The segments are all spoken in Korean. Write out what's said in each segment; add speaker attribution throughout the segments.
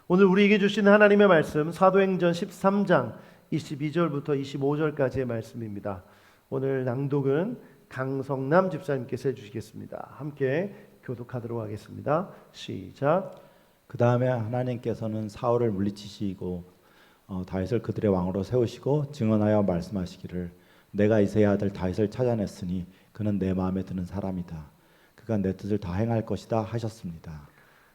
Speaker 1: 오늘 우리에게 주신 하나님의 말씀 사도행전 13장 22절부터 25절까지의 말씀입니다. 오늘 낭독은 강성남 집사님께서 해주시겠습니다. 함께 교독하도록 하겠습니다. 시작.
Speaker 2: 그 다음에 하나님께서는 사울을 물리치시고 다윗을 그들의 왕으로 세우시고 증언하여 말씀하시기를 내가 이새의 아들 다윗을 찾아냈으니 그는 내 마음에 드는 사람이다. 그가 내 뜻을 다 행할 것이다 하셨습니다.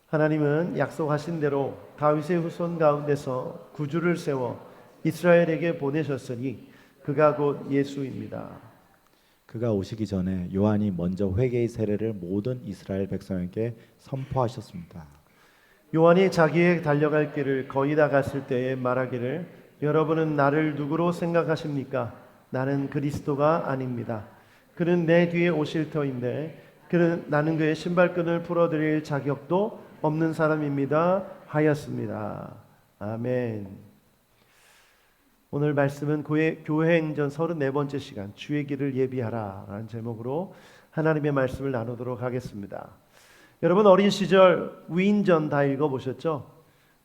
Speaker 1: 하나님은 약속하신 대로 다윗의 후손 가운데서 구주를 세워 이스라엘에게 보내셨으니 그가 곧 예수입니다.
Speaker 2: 그가 오시기 전에 요한이 먼저 회개의 세례를 모든 이스라엘 백성에게 선포하셨습니다.
Speaker 1: 요한이 자기의 달려갈 길을 거의 다 갔을 때에 말하기를 여러분은 나를 누구로 생각하십니까? 나는 그리스도가 아닙니다. 그는 내 뒤에 오실 터인데 나는 그의 신발끈을 풀어드릴 자격도 없는 사람입니다 하였습니다. 아멘. 오늘 말씀은 교회행전 34번째 시간 주의 길을 예비하라 라는 제목으로 하나님의 말씀을 나누도록 하겠습니다. 여러분 어린 시절 위인전 다 읽어보셨죠?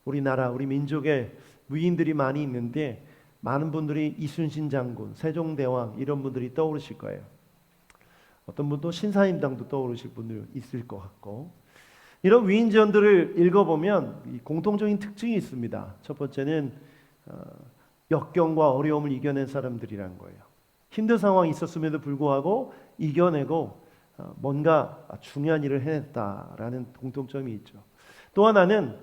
Speaker 1: 우리나라 우리 민족에 위인들이 많이 있는데 많은 분들이 이순신 장군, 세종대왕 이런 분들이 떠오르실 거예요. 어떤 분도 신사임당도 떠오르실 분들 있을 것 같고, 이런 위인전들을 읽어보면 공통적인 특징이 있습니다. 첫 번째는 역경과 어려움을 이겨낸 사람들이란 거예요. 힘든 상황이 있었음에도 불구하고 이겨내고 뭔가 중요한 일을 해냈다라는 공통점이 있죠. 또 하나는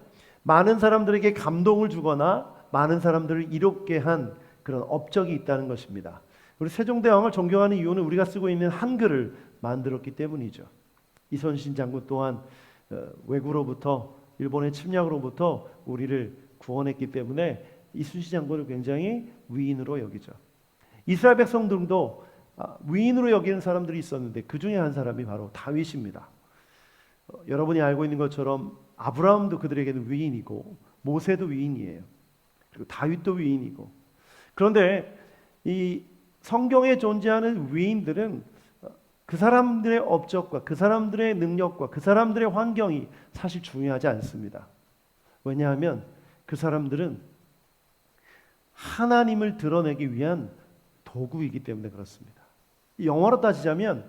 Speaker 1: 많은 사람들에게 감동을 주거나 많은 사람들을 이롭게 한 그런 업적이 있다는 것입니다. 우리 세종대왕을 존경하는 이유는 우리가 쓰고 있는 한글을 만들었기 때문이죠. 이순신 장군 또한 외구로부터 일본의 침략으로부터 우리를 구원했기 때문에 이순신 장군을 굉장히 위인으로 여기죠. 이스라엘 백성들도 위인으로 여기는 사람들이 있었는데 그 중에 한 사람이 바로 다윗입니다. 여러분이 알고 있는 것처럼 아브라함도 그들에게는 위인이고 모세도 위인이에요. 그리고 다윗도 위인이고, 그런데 이 성경에 존재하는 위인들은 그 사람들의 업적과 그 사람들의 능력과 그 사람들의 환경이 사실 중요하지 않습니다. 왜냐하면 그 사람들은 하나님을 드러내기 위한 도구이기 때문에 그렇습니다. 영어로 따지자면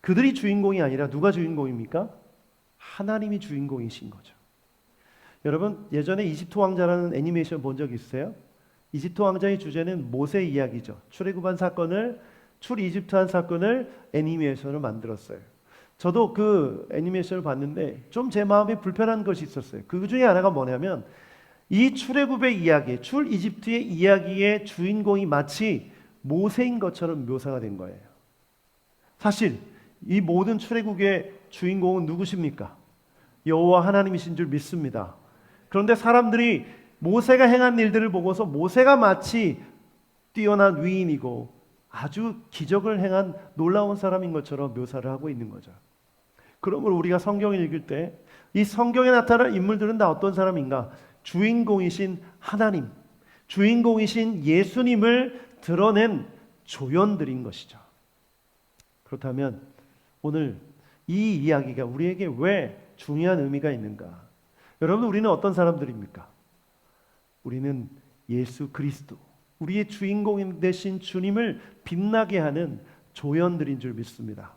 Speaker 1: 그들이 주인공이 아니라 누가 주인공입니까? 하나님이 주인공이신 거죠. 여러분 예전에 이집트 왕자라는 애니메이션 본 적 있으세요? 이집트 왕자의 주제는 모세 이야기죠. 출애굽한 사건을 출이집트한 사건을 애니메이션으로 만들었어요. 저도 그 애니메이션을 봤는데 좀 제 마음에 불편한 것이 있었어요. 그 중에 하나가 뭐냐면 이 출애굽의 이야기, 출이집트의 이야기의 주인공이 마치 모세인 것처럼 묘사가 된 거예요. 사실 이 모든 출애굽의 주인공은 누구십니까? 여호와 하나님이신 줄 믿습니다. 그런데 사람들이 모세가 행한 일들을 보고서 모세가 마치 뛰어난 위인이고 아주 기적을 행한 놀라운 사람인 것처럼 묘사를 하고 있는 거죠. 그러므로 우리가 성경을 읽을 때 이 성경에 나타난 인물들은 다 어떤 사람인가? 주인공이신 하나님, 주인공이신 예수님을 드러낸 조연들인 것이죠. 그렇다면 오늘 이 이야기가 우리에게 왜 중요한 의미가 있는가? 여러분 우리는 어떤 사람들입니까? 우리는 예수 그리스도, 우리의 주인공 되신 주님을 빛나게 하는 조연들인 줄 믿습니다.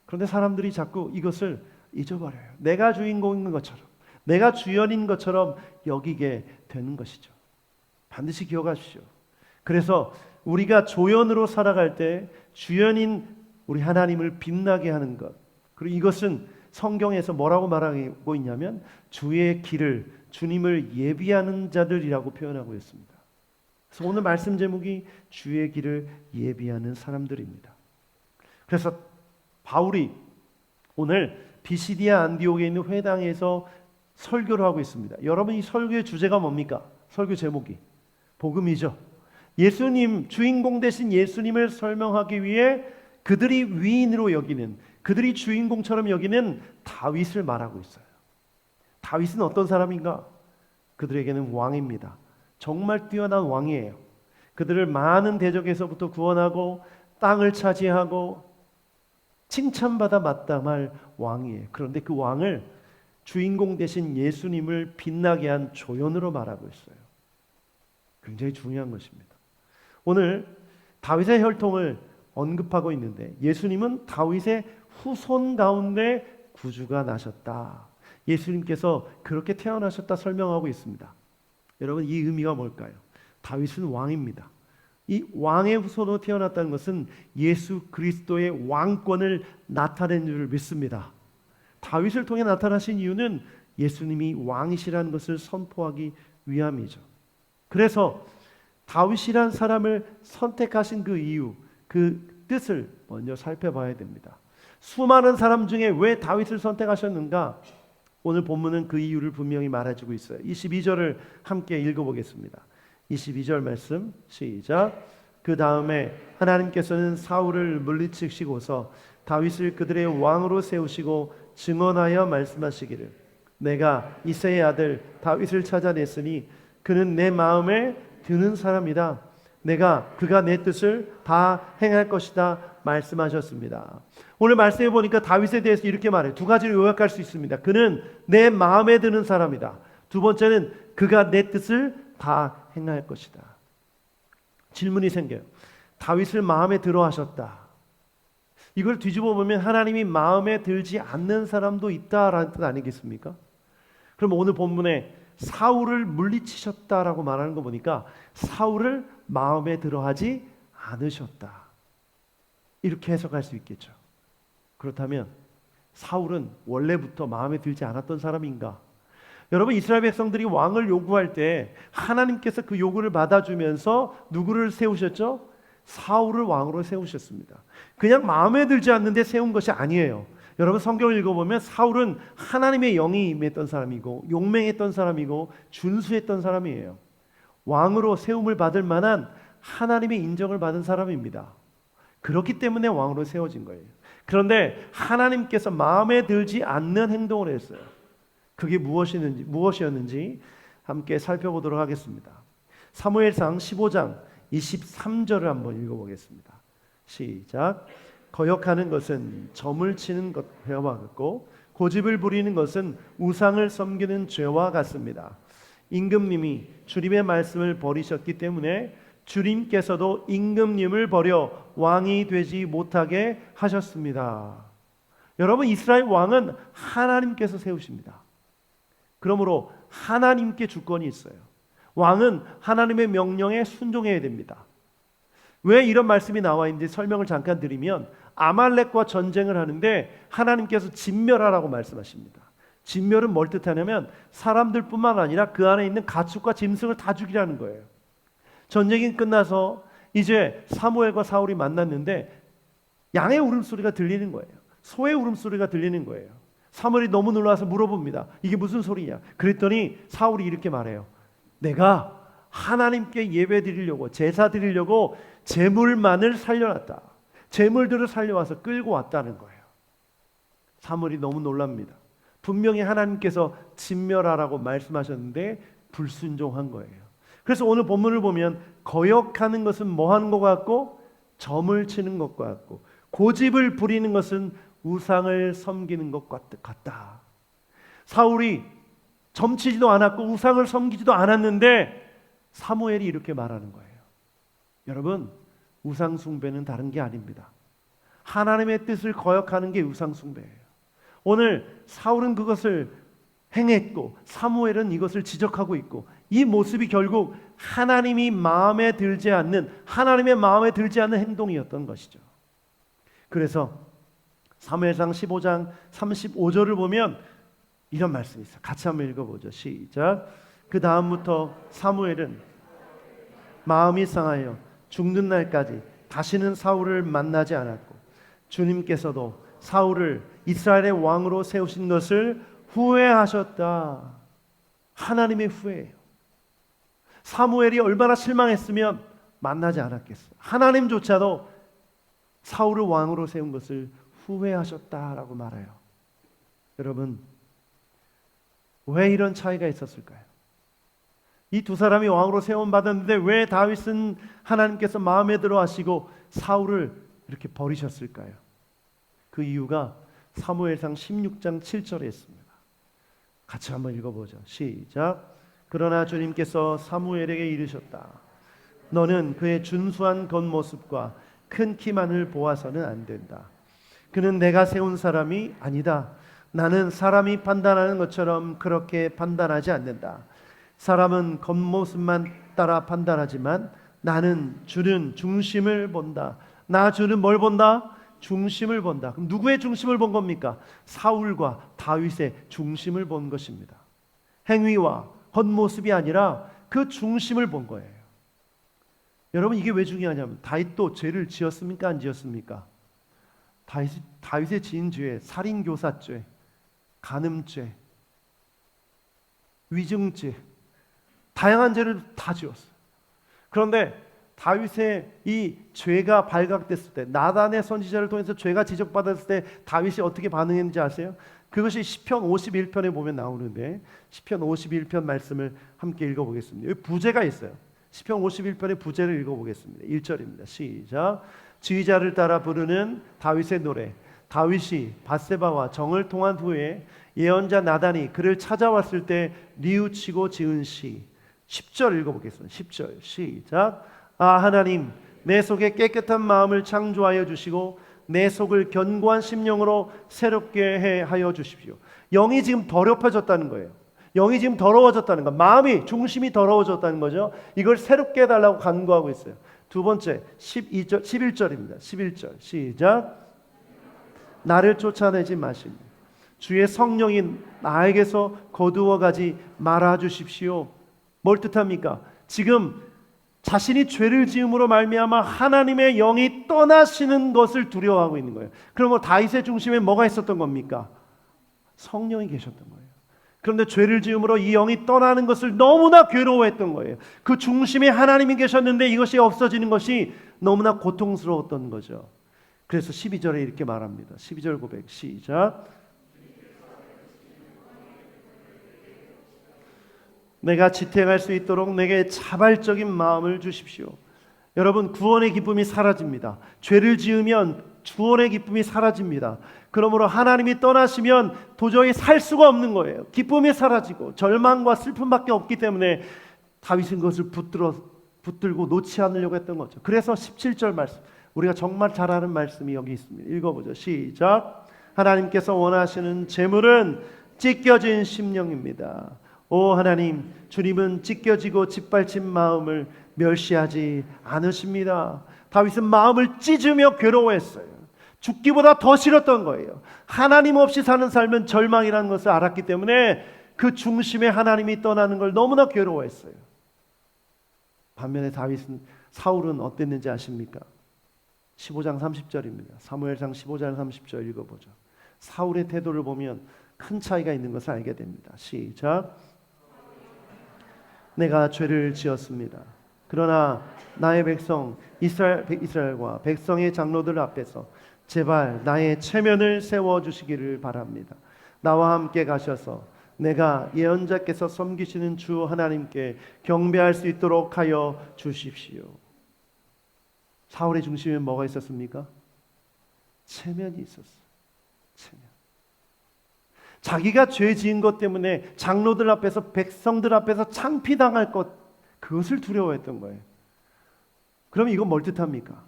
Speaker 1: 그런데 사람들이 자꾸 이것을 잊어버려요. 내가 주인공인 것처럼, 내가 주연인 것처럼 여기게 되는 것이죠. 반드시 기억하십시오. 그래서 우리가 조연으로 살아갈 때 주연인 우리 하나님을 빛나게 하는 것, 그리고 이것은 성경에서 뭐라고 말하고 있냐면 주의 길을, 주님을 예비하는 자들이라고 표현하고 있습니다. 그래서 오늘 말씀 제목이 주의 길을 예비하는 사람들입니다. 그래서 바울이 오늘 비시디아 안디옥에 있는 회당에서 설교를 하고 있습니다. 여러분 이 설교의 주제가 뭡니까? 설교 제목이 복음이죠. 예수님, 주인공 되신 예수님을 설명하기 위해 그들이 위인으로 여기는, 그들이 주인공처럼 여기는 다윗을 말하고 있어요. 다윗은 어떤 사람인가? 그들에게는 왕입니다. 정말 뛰어난 왕이에요. 그들을 많은 대적에서부터 구원하고 땅을 차지하고 칭찬받아 마땅할 왕이에요. 그런데 그 왕을 주인공 대신 예수님을 빛나게 한 조연으로 말하고 있어요. 굉장히 중요한 것입니다. 오늘 다윗의 혈통을 언급하고 있는데 예수님은 다윗의 후손 가운데 구주가 나셨다. 예수님께서 그렇게 태어나셨다 설명하고 있습니다. 여러분, 이 의미가 뭘까요? 다윗은 왕입니다. 이 왕의 후손으로 태어났다는 것은 예수 그리스도의 왕권을 나타낸 줄 믿습니다. 다윗을 통해 나타나신 이유는 예수님이 왕이시라는 것을 선포하기 위함이죠. 그래서 다윗이란 사람을 선택하신 그 이유, 그 뜻을 먼저 살펴봐야 됩니다. 수많은 사람 중에 왜 다윗을 선택하셨는가? 오늘 본문은 그 이유를 분명히 말해주고 있어요. 22절을 함께 읽어보겠습니다. 22절 말씀 시작. 그 다음에 하나님께서는 사울을 물리치시고서 다윗을 그들의 왕으로 세우시고 증언하여 말씀하시기를 내가 이새의 아들 다윗을 찾아냈으니 그는 내 마음에 드는 사람이다. 내가 그가 내 뜻을 다 행할 것이다 말씀하셨습니다. 오늘 말씀해 보니까 다윗에 대해서 이렇게 말해요. 두 가지로 요약할 수 있습니다. 그는 내 마음에 드는 사람이다. 두 번째는 그가 내 뜻을 다 행할 것이다. 질문이 생겨요. 다윗을 마음에 들어 하셨다. 이걸 뒤집어 보면 하나님이 마음에 들지 않는 사람도 있다라는 뜻 아니겠습니까? 그럼 오늘 본문에 사울을 물리치셨다라고 말하는 거 보니까 사울을 마음에 들어하지 않으셨다. 이렇게 해석할 수 있겠죠. 그렇다면 사울은 원래부터 마음에 들지 않았던 사람인가? 여러분, 이스라엘 백성들이 왕을 요구할 때 하나님께서 그 요구를 받아주면서 누구를 세우셨죠? 사울을 왕으로 세우셨습니다. 그냥 마음에 들지 않는데 세운 것이 아니에요. 여러분, 성경을 읽어보면 사울은 하나님의 영이 임했던 사람이고 용맹했던 사람이고 준수했던 사람이에요. 왕으로 세움을 받을 만한 하나님의 인정을 받은 사람입니다. 그렇기 때문에 왕으로 세워진 거예요. 그런데 하나님께서 마음에 들지 않는 행동을 했어요. 그게 무엇이었는지 함께 살펴보도록 하겠습니다. 사무엘상 15장 23절을 한번 읽어보겠습니다. 시작. 거역하는 것은 점을 치는 죄와 같고 고집을 부리는 것은 우상을 섬기는 죄와 같습니다. 임금님이 주님의 말씀을 버리셨기 때문에 주님께서도 임금님을 버려 왕이 되지 못하게 하셨습니다. 여러분, 이스라엘 왕은 하나님께서 세우십니다. 그러므로 하나님께 주권이 있어요. 왕은 하나님의 명령에 순종해야 됩니다. 왜 이런 말씀이 나와 있는지 설명을 잠깐 드리면 아말렉과 전쟁을 하는데 하나님께서 진멸하라고 말씀하십니다. 진멸은 뭘 뜻하냐면 사람들뿐만 아니라 그 안에 있는 가축과 짐승을 다 죽이라는 거예요. 전쟁이 끝나서 이제 사무엘과 사울이 만났는데 양의 울음소리가 들리는 거예요. 소의 울음소리가 들리는 거예요. 사무엘이 너무 놀라서 물어봅니다. 이게 무슨 소리냐? 그랬더니 사울이 이렇게 말해요. 내가 하나님께 예배 드리려고 제사 드리려고 제물만을 살려놨다. 제물들을 살려와서 끌고 왔다는 거예요. 사무엘이 너무 놀랍니다. 분명히 하나님께서 진멸하라고 말씀하셨는데 불순종한 거예요. 그래서 오늘 본문을 보면 거역하는 것은 뭐 하는 것 같고 점을 치는 것과 같고 고집을 부리는 것은 우상을 섬기는 것 같다. 사울이 점치지도 않았고 우상을 섬기지도 않았는데 사무엘이 이렇게 말하는 거예요. 여러분, 우상 숭배는 다른 게 아닙니다. 하나님의 뜻을 거역하는 게 우상 숭배예요. 오늘 사울은 그것을 행했고 사무엘은 이것을 지적하고 있고 이 모습이 결국 하나님의 마음에 들지 않는 행동이었던 것이죠. 그래서 사무엘상 15장 35절을 보면 이런 말씀이 있어요. 같이 한번 읽어보죠. 시작. 그 다음부터 사무엘은 마음이 상하여 죽는 날까지 다시는 사울을 만나지 않았고 주님께서도 사울을 이스라엘의 왕으로 세우신 것을 후회하셨다. 하나님의 후회예요. 사무엘이 얼마나 실망했으면 만나지 않았겠어요. 하나님조차도 사울을 왕으로 세운 것을 후회하셨다라고 말해요. 여러분, 왜 이런 차이가 있었을까요? 이 두 사람이 왕으로 세움 받았는데 왜 다윗은 하나님께서 마음에 들어 하시고 사울을 이렇게 버리셨을까요? 그 이유가 사무엘상 16장 7절에 있습니다. 같이 한번 읽어보죠. 시작. 그러나 주님께서 사무엘에게 이르셨다. 너는 그의 준수한 겉모습과 큰 키만을 보아서는 안 된다. 그는 내가 세운 사람이 아니다. 나는 사람이 판단하는 것처럼 그렇게 판단하지 않는다. 사람은 겉모습만 따라 판단하지만 나는 주는 중심을 본다. 나 주는 뭘 본다? 중심을 본다. 그럼 누구의 중심을 본 겁니까? 사울과 다윗의 중심을 본 것입니다. 행위와 겉모습이 아니라 그 중심을 본 거예요. 여러분, 이게 왜 중요하냐면 다윗도 죄를 지었습니까? 안 지었습니까? 다윗의 지은 죄, 살인교사죄, 간음죄, 위증죄, 다양한 죄를 다 지었어요. 그런데 다윗의 이 죄가 발각됐을 때, 나단의 선지자를 통해서 죄가 지적받았을 때 다윗이 어떻게 반응했는지 아세요? 그것이 시편 51편에 보면 나오는데, 시편 51편 말씀을 함께 읽어보겠습니다. 여기 부제가 있어요. 시편 51편의 부제를 읽어보겠습니다. 1절입니다. 시작. 지휘자를 따라 부르는 다윗의 노래. 다윗이 밧세바와 정을 통한 후에 예언자 나단이 그를 찾아왔을 때 뉘우치고 지은 시. 10절 읽어보겠습니다. 10절 시작. 아 하나님, 내 속에 깨끗한 마음을 창조하여 주시고 내 속을 견고한 심령으로 새롭게 해 하여 주십시오. 영이 지금 더럽혀졌다는 거예요. 영이 지금 더러워졌다는 거, 마음이, 중심이 더러워졌다는 거죠. 이걸 새롭게 해달라고 간구하고 있어요. 두 번째 11절입니다. 11절 시작. 나를 쫓아내지 마시고 주의 성령이 나에게서 거두어 가지 말아 주십시오. 뭘 뜻합니까? 지금 자신이 죄를 지음으로 말미암아 하나님의 영이 떠나시는 것을 두려워하고 있는 거예요. 그럼 다윗의 중심에 뭐가 있었던 겁니까? 성령이 계셨던 거예요. 그런데 죄를 지음으로 이 영이 떠나는 것을 너무나 괴로워했던 거예요. 그 중심에 하나님이 계셨는데 이것이 없어지는 것이 너무나 고통스러웠던 거죠. 그래서 12절에 이렇게 말합니다. 12절 고백 시작. 내가 지탱할 수 있도록 내게 자발적인 마음을 주십시오. 여러분, 구원의 기쁨이 사라집니다. 죄를 지으면 구원의 기쁨이 사라집니다. 그러므로 하나님이 떠나시면 도저히 살 수가 없는 거예요. 기쁨이 사라지고 절망과 슬픔밖에 없기 때문에 다윗은 그것을 붙들고 놓지 않으려고 했던 거죠. 그래서 17절 말씀, 우리가 정말 잘 아는 말씀이 여기 있습니다. 읽어보죠. 시작. 하나님께서 원하시는 재물은 찢겨진 심령입니다. 오 하나님, 주님은 찢겨지고 짓밟힌 마음을 멸시하지 않으십니다. 다윗은 마음을 찢으며 괴로워했어요. 죽기보다 더 싫었던 거예요. 하나님 없이 사는 삶은 절망이라는 것을 알았기 때문에 그 중심에 하나님이 떠나는 걸 너무나 괴로워했어요. 반면에 사울은 어땠는지 아십니까? 15장 30절입니다. 사무엘상 15장 30절 읽어보죠. 사울의 태도를 보면 큰 차이가 있는 것을 알게 됩니다. 시작. 내가 죄를 지었습니다. 그러나 나의 백성 이스라엘과 백성의 장로들 앞에서 제발 나의 체면을 세워주시기를 바랍니다. 나와 함께 가셔서 내가 예언자께서 섬기시는 주 하나님께 경배할 수 있도록 하여 주십시오. 사울의 중심에 뭐가 있었습니까? 체면이 있었어요. 체면. 자기가 죄 지은 것 때문에 장로들 앞에서 백성들 앞에서 창피당할 것, 그것을 두려워했던 거예요. 그럼 이건 뭘 뜻합니까?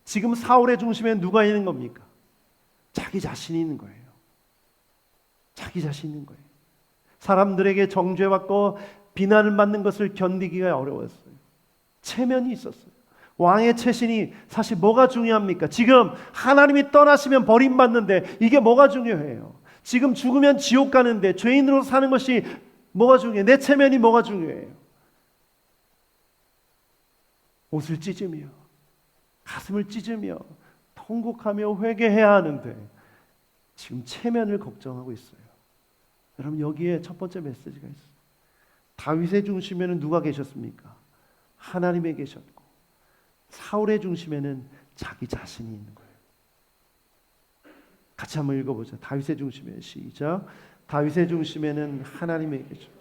Speaker 1: 지금 사울의 중심에 누가 있는 겁니까? 자기 자신이 있는 거예요. 자기 자신이 있는 거예요. 사람들에게 정죄받고 비난을 받는 것을 견디기가 어려웠어요. 체면이 있었어요. 왕의 체신이 사실 뭐가 중요합니까? 지금 하나님이 떠나시면 버림받는데 이게 뭐가 중요해요? 지금 죽으면 지옥 가는데 죄인으로 사는 것이 뭐가 중요해요? 내 체면이 뭐가 중요해요? 옷을 찢으며 가슴을 찢으며 통곡하며 회개해야 하는데 지금 체면을 걱정하고 있어요. 여러분, 여기에 첫 번째 메시지가 있어요. 다윗의 중심에는 누가 계셨습니까? 하나님이 계셨고, 사울의 중심에는 자기 자신이 있는 거예요. 같이 한번 읽어보죠. 다윗의 중심에 시작. 다윗의 중심에는 하나님이 계셨고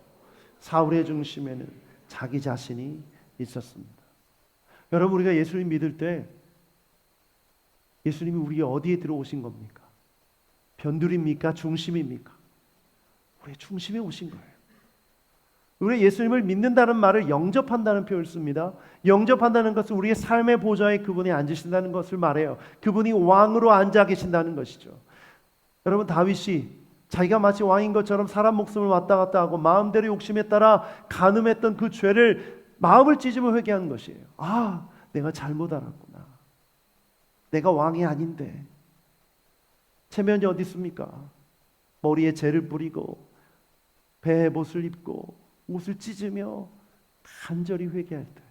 Speaker 1: 사울의 중심에는 자기 자신이 있었습니다. 여러분, 우리가 예수님 믿을 때 예수님이 우리 어디에 들어오신 겁니까? 변두리입니까? 중심입니까? 우리의 중심에 오신 거예요. 우리 예수님을 믿는다는 말을 영접한다는 표현을 씁니다. 영접한다는 것은 우리의 삶의 보좌에 그분이 앉으신다는 것을 말해요. 그분이 왕으로 앉아 계신다는 것이죠. 여러분, 다윗이 자기가 마치 왕인 것처럼 사람 목숨을 왔다 갔다 하고 마음대로 욕심에 따라 간음했던 그 죄를 마음을 찢으며 회개하는 것이에요. 아, 내가 잘못 알았구나. 내가 왕이 아닌데. 체면이 어디 있습니까? 머리에 재를 뿌리고 배에 못을 입고 옷을 찢으며 간절히 회개할 때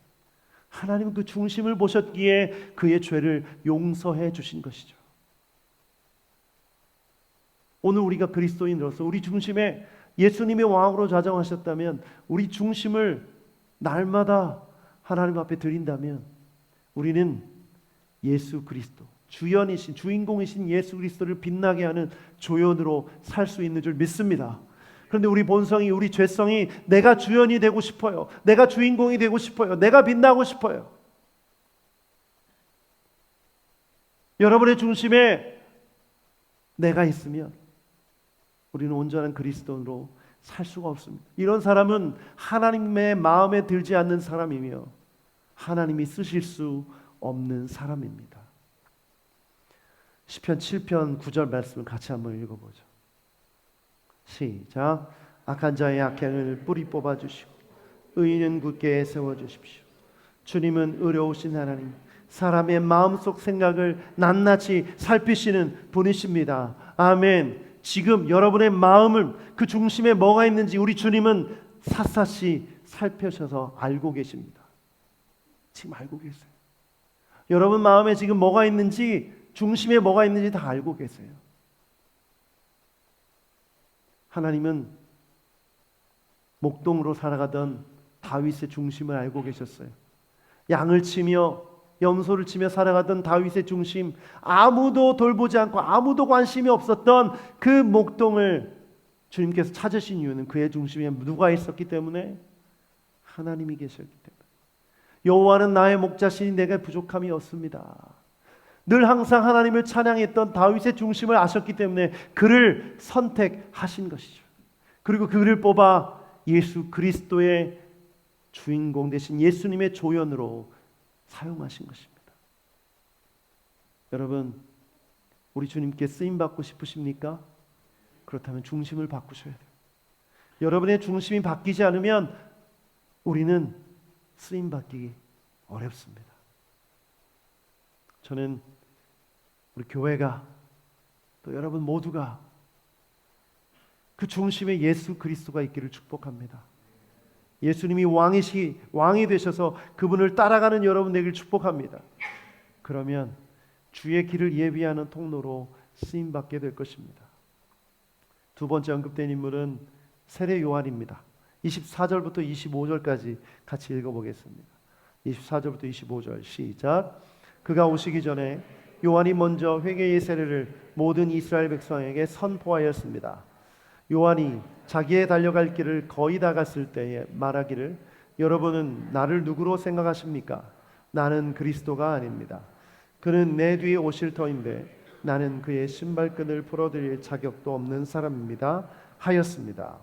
Speaker 1: 하나님은 그 중심을 보셨기에 그의 죄를 용서해 주신 것이죠. 오늘 우리가 그리스도인으로서 우리 중심에 예수님의 왕으로 자정하셨다면, 우리 중심을 날마다 하나님 앞에 드린다면 우리는 예수 그리스도, 주연이신 주인공이신 예수 그리스도를 빛나게 하는 조연으로 살 수 있는 줄 믿습니다. 그런데 우리 본성이, 우리 죄성이 내가 주연이 되고 싶어요. 내가 주인공이 되고 싶어요. 내가 빛나고 싶어요. 여러분의 중심에 내가 있으면 우리는 온전한 그리스도인으로 살 수가 없습니다. 이런 사람은 하나님의 마음에 들지 않는 사람이며 하나님이 쓰실 수 없는 사람입니다. 시편 7편 9절 말씀을 같이 한번 읽어보죠. 시작. 악한 자의 악행을 뿌리 뽑아주시고 의인은 굳게 세워주십시오. 주님은 의로우신 하나님, 사람의 마음속 생각을 낱낱이 살피시는 분이십니다. 아멘. 지금 여러분의 마음을, 그 중심에 뭐가 있는지 우리 주님은 샅샅이 살펴셔서 알고 계십니다. 지금 알고 계세요. 여러분 마음에 지금 뭐가 있는지, 중심에 뭐가 있는지 다 알고 계세요. 하나님은 목동으로 살아가던 다윗의 중심을 알고 계셨어요. 양을 치며 염소를 치며 살아가던 다윗의 중심, 아무도 돌보지 않고 아무도 관심이 없었던 그 목동을 주님께서 찾으신 이유는 그의 중심에 누가 있었기 때문에? 하나님이 계셨기 때문에. 여호와는 나의 목자시니 내게 부족함이 없습니다. 늘 항상 하나님을 찬양했던 다윗의 중심을 아셨기 때문에 그를 선택하신 것이죠. 그리고 그를 뽑아 예수 그리스도의 주인공 되신 예수님의 조연으로 사용하신 것입니다. 여러분, 우리 주님께 쓰임받고 싶으십니까? 그렇다면 중심을 바꾸셔야 돼요. 여러분의 중심이 바뀌지 않으면 우리는 쓰임받기 어렵습니다. 저는 우리 교회가, 또 여러분 모두가 그 중심에 예수 그리스도가 있기를 축복합니다. 예수님이 왕이 되셔서 그분을 따라가는 여러분 되기를 축복합니다. 그러면 주의 길을 예비하는 통로로 쓰임받게 될 것입니다. 두 번째 언급된 인물은 세례 요한입니다. 24절부터 25절까지 같이 읽어보겠습니다. 24절부터 25절 시작. 그가 오시기 전에 요한이 먼저 회개의 세례를 모든 이스라엘 백성에게 선포하였습니다. 요한이 자기의 달려갈 길을 거의 다 갔을 때에 말하기를, 여러분은 나를 누구로 생각하십니까? 나는 그리스도가 아닙니다. 그는 내 뒤에 오실 터인데 나는 그의 신발끈을 풀어드릴 자격도 없는 사람입니다 하였습니다.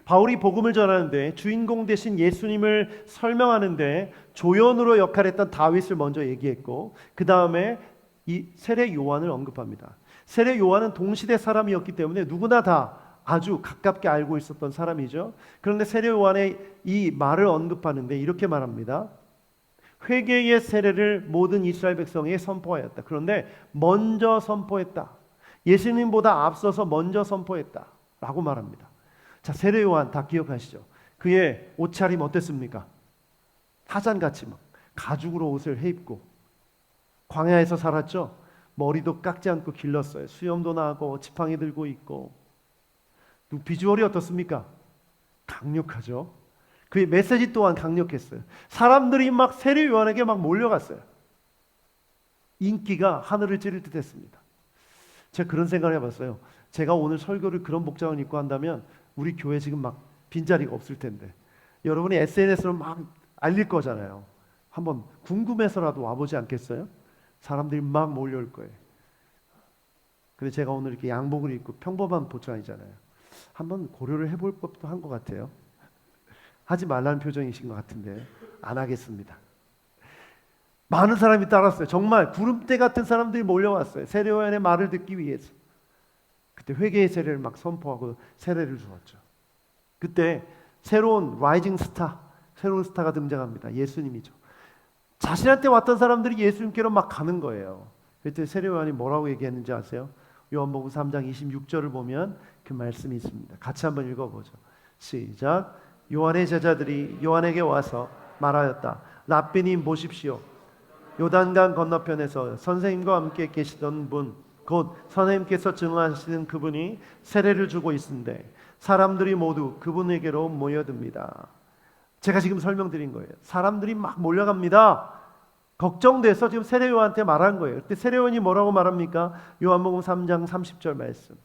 Speaker 1: 바울이 복음을 전하는데 주인공 되신 예수님을 설명하는데 조연으로 역할했던 다윗을 먼저 얘기했고, 그 다음에 이 세례 요한을 언급합니다. 세례 요한은 동시대 사람이었기 때문에 누구나 다 아주 가깝게 알고 있었던 사람이죠. 그런데 세례 요한의 이 말을 언급하는데 이렇게 말합니다. 회개의 세례를 모든 이스라엘 백성에게 선포하였다. 그런데 먼저 선포했다. 예수님보다 앞서서 먼저 선포했다 라고 말합니다. 자, 세례 요한 다 기억하시죠? 그의 옷차림 어땠습니까? 타잔같이 막 가죽으로 옷을 해입고 광야에서 살았죠. 머리도 깎지 않고 길렀어요. 수염도 나고 지팡이 들고 있고. 비주얼이 어떻습니까? 강력하죠. 그의 메시지 또한 강력했어요. 사람들이 막 세례 요한에게 막 몰려갔어요. 인기가 하늘을 찌를 듯 했습니다. 제가 그런 생각을 해봤어요. 제가 오늘 설교를 그런 복장을 입고 한다면 우리 교회 지금 막 빈자리가 없을 텐데, 여러분이 SNS로 막 알릴 거잖아요. 한번 궁금해서라도 와보지 않겠어요? 사람들이 막 몰려올 거예요. 근데 제가 오늘 이렇게 양복을 입고 평범한 복장이잖아요. 한번 고려를 해볼 법도 한 것 같아요. 하지 말라는 표정이신 것 같은데 안 하겠습니다. 많은 사람이 따랐어요. 정말 구름대 같은 사람들이 몰려왔어요. 세례요한의 말을 듣기 위해서. 그때 회개의 세례를 막 선포하고 세례를 주었죠. 그때 새로운 라이징 스타, 새로운 스타가 등장합니다. 예수님이죠. 자신한테 왔던 사람들이 예수님께로 막 가는 거예요. 그때 세례요한이 뭐라고 얘기했는지 아세요? 요한복음 3장 26절을 보면 그 말씀이 있습니다. 같이 한번 읽어보죠. 시작. 요한의 제자들이 요한에게 와서 말하였다. 랍비님 보십시오. 요단강 건너편에서 선생님과 함께 계시던 분, 곧 선생님께서 증언하시는 그분이 세례를 주고 있는데 사람들이 모두 그분에게로 모여듭니다. 제가 지금 설명드린 거예요. 사람들이 막 몰려갑니다. 걱정돼서 지금 세례요한한테 말한 거예요. 그때 세례요한이 뭐라고 말합니까? 요한복음 3장 30절 말씀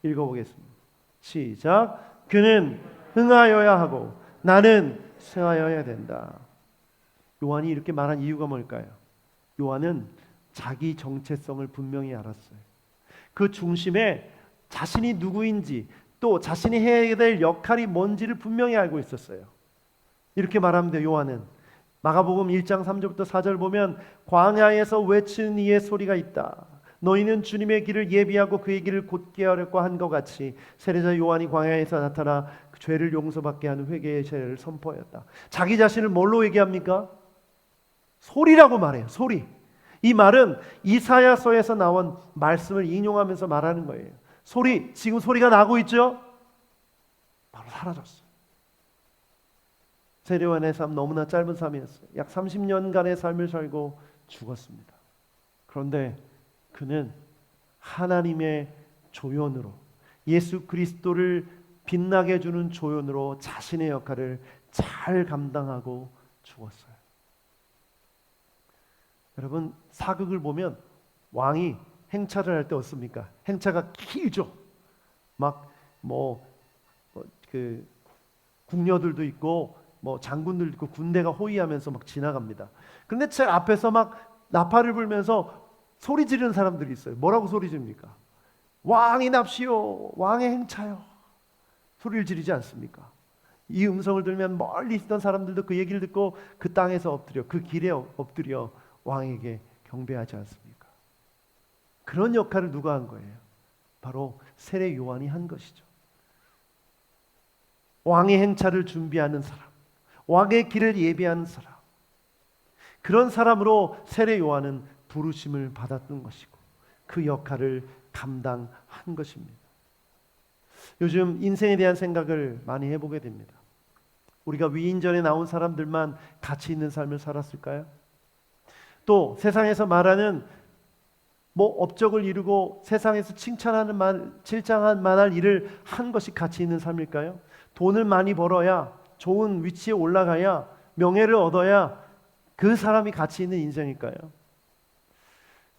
Speaker 1: 읽어보겠습니다. 시작. 그는 흥하여야 하고 나는 쇠하여야 된다. 요한이 이렇게 말한 이유가 뭘까요? 요한은 자기 정체성을 분명히 알았어요. 그 중심에 자신이 누구인지 또 자신이 해야 될 역할이 뭔지를 분명히 알고 있었어요. 이렇게 말하면 돼요. 요한은 마가복음 1장 3절부터 4절 보면 광야에서 외치는 이의 소리가 있다. 너희는 주님의 길을 예비하고 그의 길을 곧게 하려고 한 것 같이 세례자 요한이 광야에서 나타나 그 죄를 용서받게 하는 회개의 세례를 선포하였다. 자기 자신을 뭘로 얘기합니까? 소리라고 말해요. 소리. 이 말은 이사야서에서 나온 말씀을 인용하면서 말하는 거예요. 소리, 지금 소리가 나고 있죠? 바로 사라졌어요. 세례요한의 삶 너무나 짧은 삶이었어요. 약 30년간의 삶을 살고 죽었습니다. 그런데 그는 하나님의 조연으로 예수 그리스도를 빛나게 해주는 조연으로 자신의 역할을 잘 감당하고 죽었어요. 여러분 사극을 보면 왕이 행차를 할 때 어떻습니까? 행차가 길죠. 막 그 궁녀들도 있고 장군들도 있고 군대가 호위하면서 막 지나갑니다. 그런데 제 앞에서 막 나팔을 불면서 소리 지르는 사람들이 있어요. 뭐라고 소리 지릅니까? 왕이 납시오, 왕의 행차요. 소리를 지르지 않습니까? 이 음성을 들으면 멀리 있던 사람들도 그 얘기를 듣고 그 땅에서 엎드려, 그 길에 엎드려 왕에게 경배하지 않습니까? 그런 역할을 누가 한 거예요? 바로 세례 요한이 한 것이죠. 왕의 행차를 준비하는 사람, 왕의 길을 예비하는 사람, 그런 사람으로 세례 요한은 부르심을 받았던 것이고 그 역할을 감당한 것입니다. 요즘 인생에 대한 생각을 많이 해보게 됩니다. 우리가 위인전에 나온 사람들만 가치 있는 삶을 살았을까요? 또 세상에서 말하는 업적을 이루고 세상에서 칭찬할 만한 일을 한 것이 가치 있는 삶일까요? 돈을 많이 벌어야, 좋은 위치에 올라가야, 명예를 얻어야 그 사람이 가치 있는 인생일까요?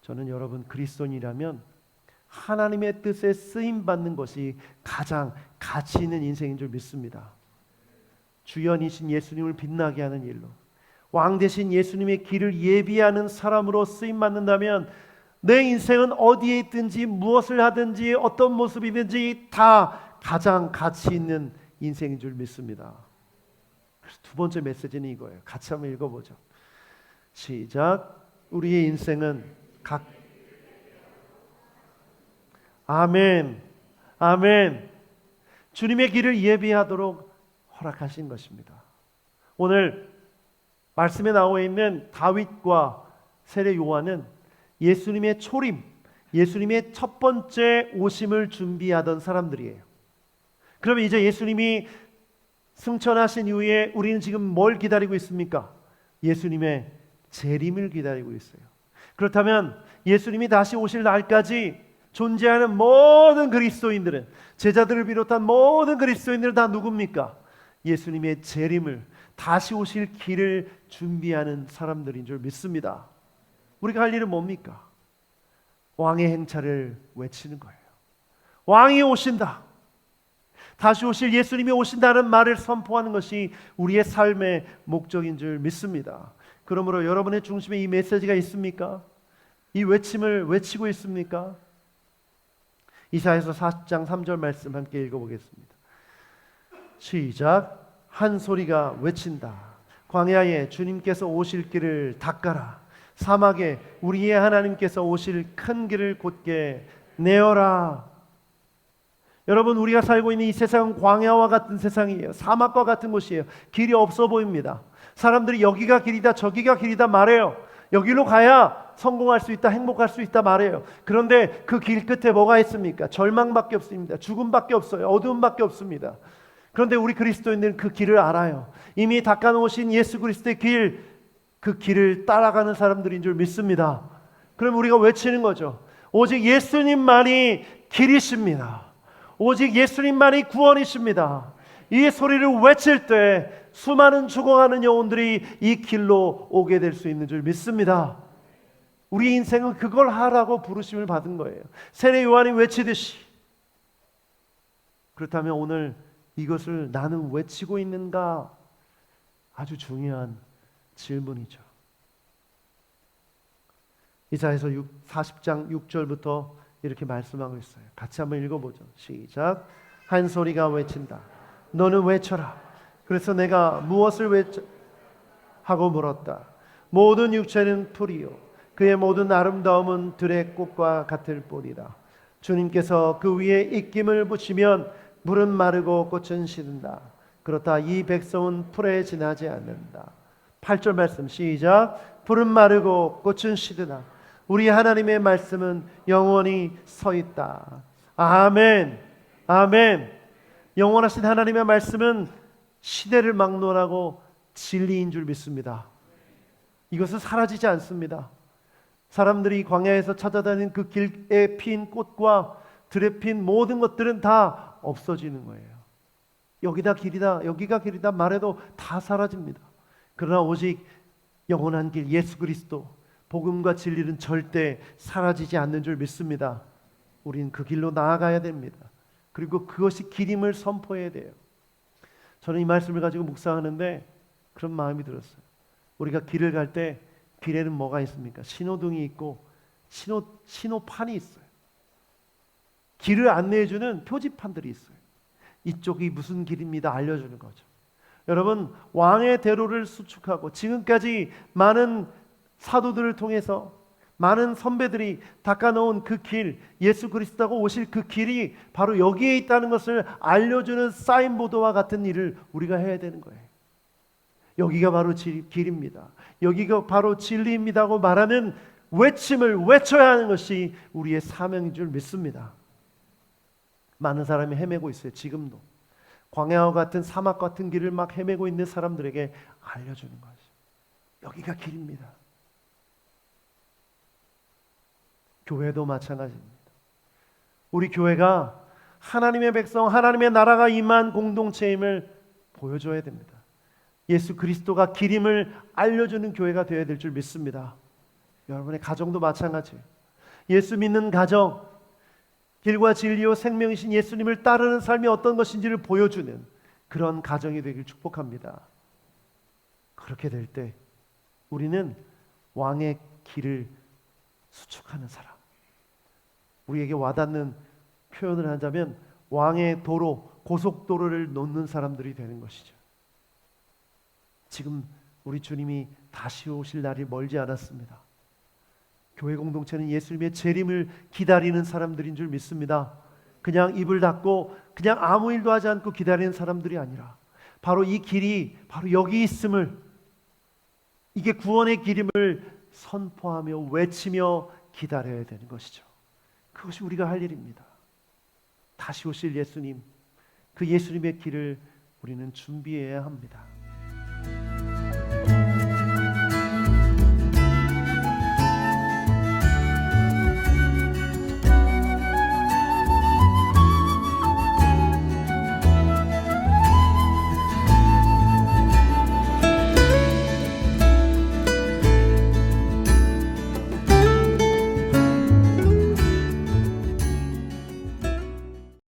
Speaker 1: 저는 여러분 그리스도인이라면 하나님의 뜻에 쓰임받는 것이 가장 가치 있는 인생인 줄 믿습니다. 주연이신 예수님을 빛나게 하는 일로, 왕 대신 예수님의 길을 예비하는 사람으로 쓰임받는다면 내 인생은 어디에 있든지 무엇을 하든지 어떤 모습이든지 다 가장 가치 있는 인생인 줄 믿습니다. 그래서 두 번째 메시지는 이거예요. 같이 한번 읽어보죠. 시작. 우리의 인생은 아멘, 아멘. 주님의 길을 예비하도록 허락하신 것입니다. 오늘 말씀에 나와 있는 다윗과 세례 요한은 예수님의 초림, 예수님의 첫 번째 오심을 준비하던 사람들이에요. 그러면 이제 예수님이 승천하신 이후에 우리는 지금 뭘 기다리고 있습니까? 예수님의 재림을 기다리고 있어요. 그렇다면 예수님이 다시 오실 날까지 존재하는 모든 그리스도인들은, 제자들을 비롯한 모든 그리스도인들은 다 누굽니까? 예수님의 재림을, 다시 오실 길을 준비하는 사람들인 줄 믿습니다. 우리가 할 일은 뭡니까? 왕의 행차를 외치는 거예요. 왕이 오신다, 다시 오실 예수님이 오신다는 말을 선포하는 것이 우리의 삶의 목적인 줄 믿습니다. 그러므로 여러분의 중심에 이 메시지가 있습니까? 이 외침을 외치고 있습니까? 이사야서 40장 3절 말씀 함께 읽어보겠습니다. 시작. 한 소리가 외친다. 광야에 주님께서 오실 길을 닦아라. 사막에 우리의 하나님께서 오실 큰 길을 곧게 내어라. 여러분, 우리가 살고 있는 이 세상은 광야와 같은 세상이에요. 사막과 같은 곳이에요. 길이 없어 보입니다. 사람들이 여기가 길이다 저기가 길이다 말해요. 여기로 가야 성공할 수 있다, 행복할 수 있다 말해요. 그런데 그 길 끝에 뭐가 있습니까? 절망밖에 없습니다. 죽음밖에 없어요. 어두움밖에 없습니다. 그런데 우리 그리스도인들은 그 길을 알아요. 이미 닦아놓으신 예수 그리스도의 길, 그 길을 따라가는 사람들인 줄 믿습니다. 그럼 우리가 외치는 거죠. 오직 예수님만이 길이십니다. 오직 예수님만이 구원이십니다. 이 소리를 외칠 때 수많은 죽어가는 영혼들이 이 길로 오게 될 수 있는 줄 믿습니다. 우리 인생은 그걸 하라고 부르심을 받은 거예요. 세례 요한이 외치듯이. 그렇다면 오늘 이것을 나는 외치고 있는가? 아주 중요한 질문이죠. 이사야서 40장 6절부터 이렇게 말씀하고 있어요. 같이 한번 읽어보죠. 시작. 한 소리가 외친다. 너는 외쳐라. 그래서 내가 무엇을 외쳐 하고 물었다. 모든 육체는 풀이요 그의 모든 아름다움은 들의 꽃과 같을 뿐이라. 주님께서 그 위에 입김을 붙이면 물은 마르고 꽃은 시든다. 그렇다 이 백성은 풀에 지나지 않는다. 8절 말씀 시작. 풀은 마르고 꽃은 시드나 우리 하나님의 말씀은 영원히 서 있다. 아멘. 아멘. 영원하신 하나님의 말씀은 시대를 막론하고 진리인 줄 믿습니다. 이것은 사라지지 않습니다. 사람들이 광야에서 찾아다니는 그 길에 핀 꽃과 들에 핀 모든 것들은 다 없어지는 거예요. 여기다 길이다, 여기가 길이다 말해도 다 사라집니다. 그러나 오직 영원한 길 예수 그리스도, 복음과 진리는 절대 사라지지 않는 줄 믿습니다. 우린 그 길로 나아가야 됩니다. 그리고 그것이 길임을 선포해야 돼요. 저는 이 말씀을 가지고 묵상하는데 그런 마음이 들었어요. 우리가 길을 갈 때 길에는 뭐가 있습니까? 신호등이 있고 신호판이 있어요. 길을 안내해주는 표지판들이 있어요. 이쪽이 무슨 길입니다 알려주는 거죠. 여러분, 왕의 대로를 수축하고 지금까지 많은 사도들을 통해서 많은 선배들이 닦아놓은 그 길, 예수 그리스도가 오실 그 길이 바로 여기에 있다는 것을 알려주는 사인보드와 같은 일을 우리가 해야 되는 거예요. 여기가 바로 길입니다. 여기가 바로 진리입니다 하고 말하는 외침을 외쳐야 하는 것이 우리의 사명인 줄 믿습니다. 많은 사람이 헤매고 있어요. 지금도 광야와 같은 사막 같은 길을 막 헤매고 있는 사람들에게 알려주는 것이 여기가 길입니다. 교회도 마찬가지입니다. 우리 교회가 하나님의 백성, 하나님의 나라가 임한 공동체임을 보여줘야 됩니다. 예수 그리스도가 길임을 알려주는 교회가 되어야 될 줄 믿습니다. 여러분의 가정도 마찬가지예요. 예수 믿는 가정, 길과 진리요 생명이신 예수님을 따르는 삶이 어떤 것인지를 보여주는 그런 가정이 되길 축복합니다. 그렇게 될 때 우리는 왕의 길을 수축하는 사람, 우리에게 와닿는 표현을 하자면 왕의 도로, 고속도로를 놓는 사람들이 되는 것이죠. 지금 우리 주님이 다시 오실 날이 멀지 않았습니다. 교회 공동체는 예수님의 재림을 기다리는 사람들인 줄 믿습니다. 그냥 입을 닫고 그냥 아무 일도 하지 않고 기다리는 사람들이 아니라 바로 이 길이 바로 여기 있음을, 이게 구원의 길임을 선포하며 외치며 기다려야 되는 것이죠. 그것이 우리가 할 일입니다. 다시 오실 예수님, 그 예수님의 길을 우리는 준비해야 합니다.